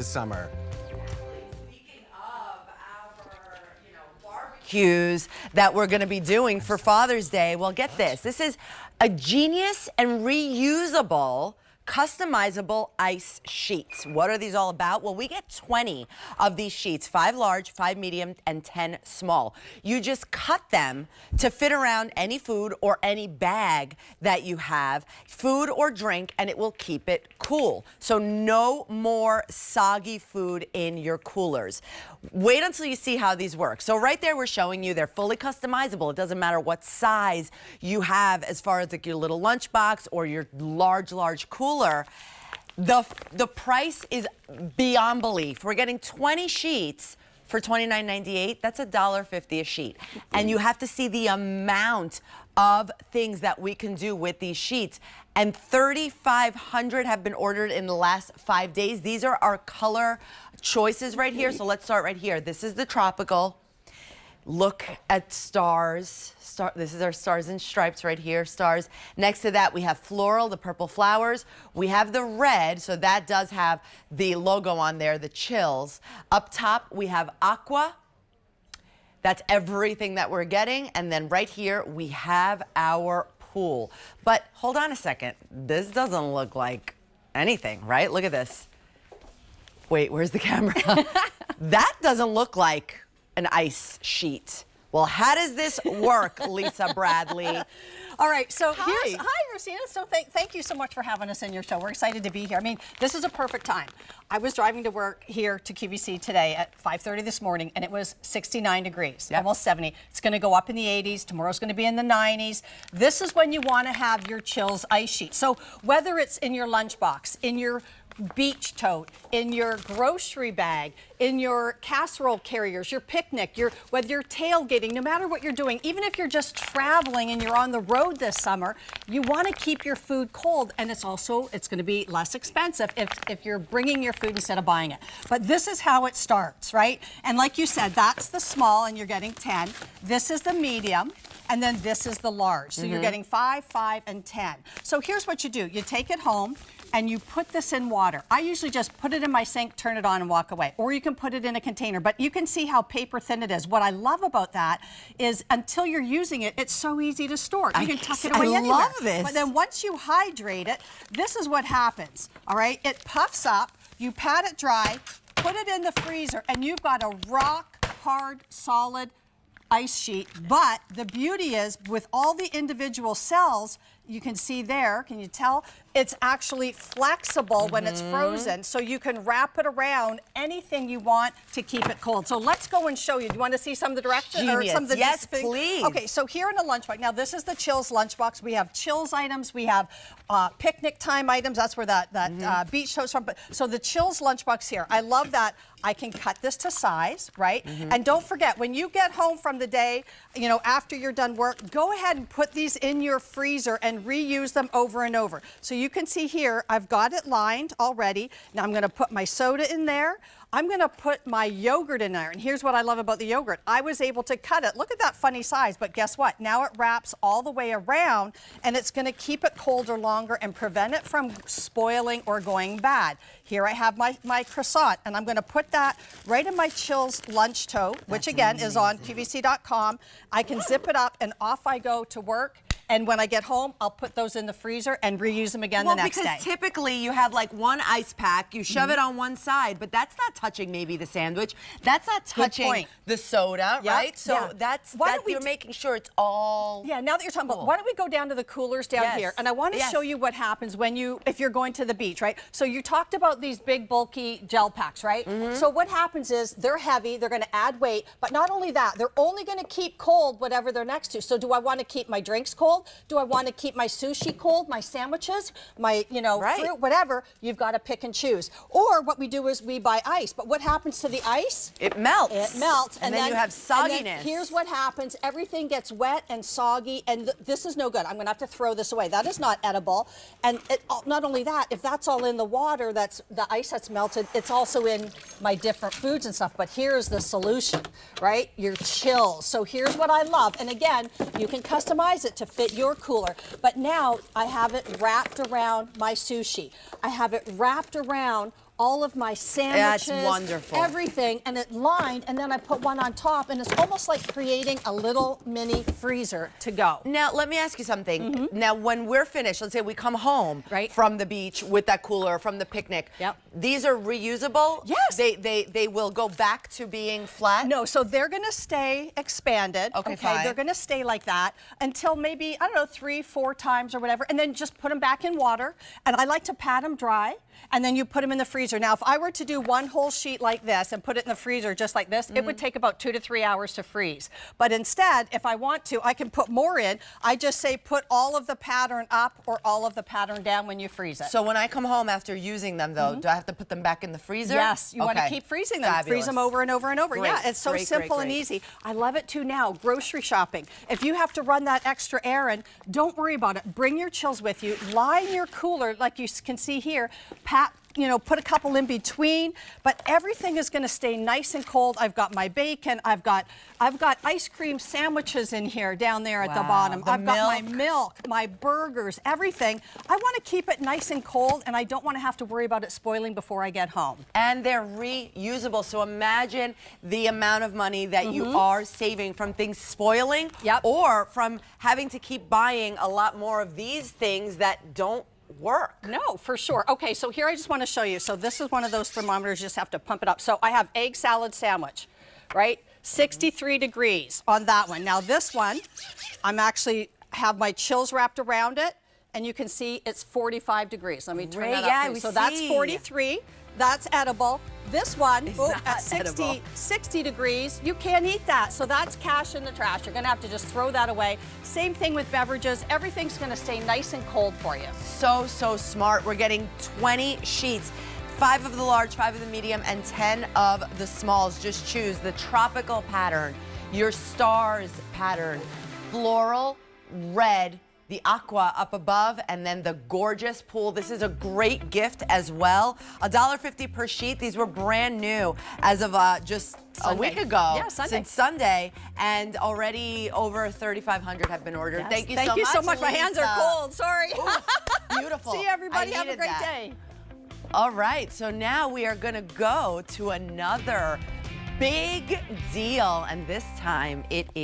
this summer. Speaking of our, barbecues that we're going to be doing for Father's Day, well, get this. This is a genius and reusable customizable ice sheets. What are these all about? Well, we get 20 of these sheets, 5 large, 5 medium, and 10 small. You just cut them to fit around any food or any bag that you have, food or drink, and it will keep it cool. So no more soggy food in your coolers. Wait until you see how these work. So right there, we're showing you they're fully customizable. It doesn't matter what size you have as far as like your little lunchbox or your large cooler. The price is beyond belief. We're getting 20 sheets for $29.98. That's $1.50 a sheet. And you have to see the amount of things that we can do with these sheets. And 3,500 have been ordered in the last 5 days. These are our color choices right here. So let's start right here. This is the tropical. Look at stars. This is our stars and stripes right here, stars. Next to that, we have floral, the purple flowers. We have the red, so that does have the logo on there, the Chillz. Up top, we have aqua. That's everything that we're getting. And then right here, we have our pool. But hold on a second. This doesn't look like anything, right? Look at this. Wait, where's the camera? That doesn't look like an ice sheet. Well, how does this work, Lisa Bradley? All right, so Hi. Hi, Rosina. So thank you so much for having us in your show. We're excited to be here. I mean, this is a perfect time. I was driving to work here to QVC today at 5:30 this morning, and it was 69 degrees, almost 70. It's going to go up in the 80s. Tomorrow's going to be in the 90s. This is when you want to have your Chillz ice sheet. So whether it's in your lunchbox, in your beach tote, in your grocery bag, in your casserole carriers, your picnic, whether you're tailgating, no matter what you're doing, even if you're just traveling and you're on the road this summer, you want to keep your food cold, and it's going to be less expensive if you're bringing your food instead of buying it. But this is how it starts, right? And like you said, that's the small, and you're getting 10. This is the medium, and then this is the large. So you're getting 5, 5, and 10. So here's what you do. You take it home, and you put this in water. I usually just put it in my sink, turn it on, and walk away. Or you can put it in a container, but you can see how paper thin it is. What I love about that is until you're using it, it's so easy to store. You can tuck it away anywhere. I love this. But then once you hydrate it, this is what happens, all right? It puffs up, you pat it dry, put it in the freezer, and you've got a rock hard, solid ice sheet. But the beauty is with all the individual cells, you can see there, can you tell? It's actually flexible when it's frozen, so you can wrap it around anything you want to keep it cold. So let's go and show you. Do you want to see some of the directions? Genius. Or some of the Yes, please. Okay, so here in a lunchbox. Now this is the Chillz lunchbox. We have Chillz items. We have picnic time items. That's where that beach toast from. But so the Chillz lunchbox here. I love that. I can cut this to size, right? And don't forget, when you get home from the day, after you're done work, go ahead and put these in your freezer and reuse them over and over. So you can see here, I've got it lined already. Now I'm going to put my soda in there. I'm going to put my yogurt in there. And here's what I love about the yogurt. I was able to cut it. Look at that funny size. But guess what? Now it wraps all the way around, and it's going to keep it colder longer and prevent it from spoiling or going bad. Here I have my croissant, and I'm going to put that right in my Chillz lunch tote, which again is on QVC.com. I can zip it up, and off I go to work. And when I get home, I'll put those in the freezer and reuse them again the next day. Well, because typically you have like one ice pack, you shove it on one side, but that's not touching maybe the sandwich. That's not touching the soda, right? So you're making sure it's all now that you're talking about, why don't we go down to the coolers down here? And I want to show you what happens if you're going to the beach, right? So you talked about these big bulky gel packs, right? So what happens is they're heavy, they're going to add weight, but not only that, they're only going to keep cold whatever they're next to. So do I want to keep my drinks cold? Do I want to keep my sushi cold, my sandwiches, my, fruit, whatever? You've got to pick and choose. Or what we do is we buy ice. But what happens to the ice? It melts. It melts. And then you have sogginess. And then here's what happens. Everything gets wet and soggy, and this is no good. I'm going to have to throw this away. That is not edible. And not only that, if that's all in the water, that's the ice that's melted, it's also in my different foods and stuff. But here's the solution, right? Your Chillz. So here's what I love. And again, you can customize it to fit your cooler. But now I have it wrapped around my sushi. I have it wrapped around all of my sandwiches. That's wonderful. Everything, and it lined, and then I put one on top, and it's almost like creating a little mini freezer to go. Now, let me ask you something. Now, when we're finished, let's say we come home from the beach with that cooler, from the picnic. Yep. These are reusable? Yes. They will go back to being flat? No, so they're going to stay expanded. Okay, fine. They're going to stay like that until maybe, I don't know, 3-4 times or whatever, and then just put them back in water. And I like to pat them dry, and then you put them in the freezer. Now, if I were to do one whole sheet like this and put it in the freezer just like this, it would take about 2 to 3 hours to freeze. But instead, if I want to, I can put more in. I just say put all of the pattern up or all of the pattern down when you freeze it. So when I come home after using them, though, do I have to put them back in the freezer? Yes, you want to keep freezing them. Fabulous. Freeze them over and over and over. Great, Yeah, it's so simple and easy. I love it too now. Grocery shopping. If you have to run that extra errand, don't worry about it. Bring your Chillz with you. Line your cooler like you can see here. Put a couple in between, but everything is going to stay nice and cold. I've got my bacon. I've got ice cream sandwiches in here down there at the bottom. I've got my milk, my burgers, everything. I want to keep it nice and cold, and I don't want to have to worry about it spoiling before I get home. And they're reusable. So imagine the amount of money that you are saving from things spoiling or from having to keep buying a lot more of these things that don't work. No, for sure. Okay, so here I just want to show you. So this is one of those thermometers, you just have to pump it up. So I have egg salad sandwich, right? 63 degrees on that one. Now this one, I'm actually have my Chillz wrapped around it, and you can see it's 45 degrees. Let me turn that up for you. So that's 43. That's edible. This one, at 60 degrees, you can't eat that. So that's cash in the trash. You're going to have to just throw that away. Same thing with beverages. Everything's going to stay nice and cold for you. So smart. We're getting 20 sheets. 5 of the large, 5 of the medium, and 10 of the smalls. Just choose the tropical pattern, your stars pattern, floral, red, the aqua up above, and then the gorgeous pool. This is a great gift as well. $1.50 per sheet. These were brand new as of just a week ago. Yeah, Sunday. Since Sunday, and already over 3,500 have been ordered. Yes. Thank you so much. Lisa. My hands are cold. Sorry. Ooh, beautiful. See you, everybody. I Have a great that. day. All right, so now we are going to go to another big deal, and this time it is